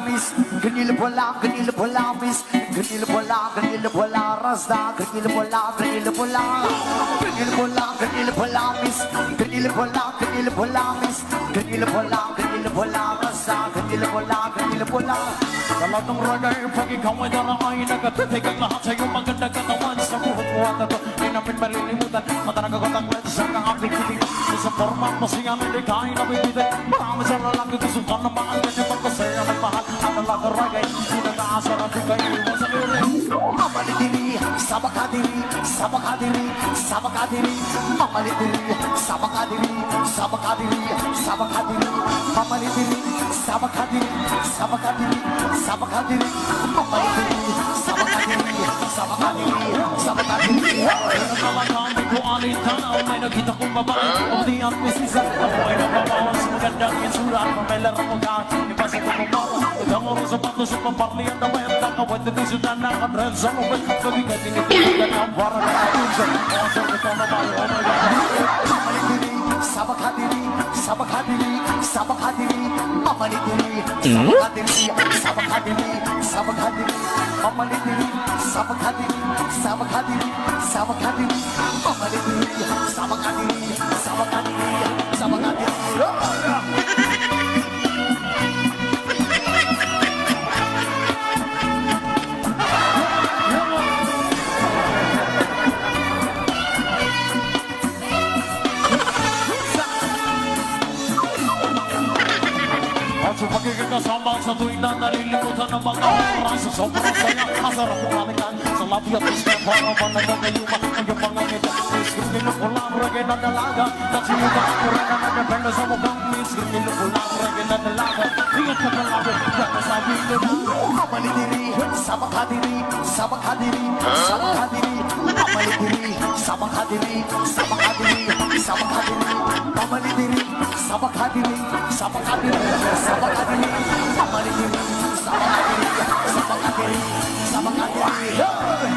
miss, genil bola miss, genil bola rasta, genil bola miss, genil bola miss, genil bola rasta, genil bola. Kalau nung ragay pag ikaw ay darangay nagkatitig ang lahat sa'yo maganda katawan sa buhat mo at ito di namin malilimutan matarang ako ang led sa kang aking kibig sa forma mo siya hindi kain na bibitin marami sa lalaki gusto ka na mahal kasi pagkasaya nagmahal at ang lahat ragay di na naasar at ikaw iwan sa irin Mamalidiri, sabakadiri, sabakadiri, sabakadiri, mamalidiri, sabakadiri, sabakadiri, sabakadiri, mamalidiri, sabakadiri, sabakadiri, sabakadiri, mamalidiri, sabakadiri, sabakadiri, sabakadiri. Nakalakami ko alin tanaw may nakita kong babae o di ang misisan ako ay nababawas magandang insulat mamelar mo ka iba sa kumabawa nagangoro sa pato sa pamparlian na may nakawad na tisudan na kadrel sa mabay kabigat tinitigan ang wara na katunsan o sa ito na tayo oh my God Mamalidiri, sabakadiri, sabakadiri, sabakadiri, mamalidiri, sabakadiri, sabakadiri, sabakadiri, mamalidiri, sabakadiri, sabakadiri, sabakadiri, mamalidiri, sabakadiri, sabakadiri, sabakadiri. At sa pagiging kasama sa tuwing na nalilimutan ng mga oras sa sobrang saya masarap ang kanikan sa labi at isip para mananagayuma ang iyong mga ngita Miskin nilupulang reggae na dalaga Nagsiyuga ako rin na nadepende sa mukhang Miskin nilupulang reggae na dalaga Ingat ka talaga, yan ang sabi nyo na Mamalidiri, sabakadiri, sabakadiri, sabakadiri, mamalidiri, sabakadiri, sabakadiri, sabakadiri, mamalidiri, sabakadiri, sabakadiri, sabakadiri, mamalidiri, sabakadiri, sabakadiri, sabakadiri.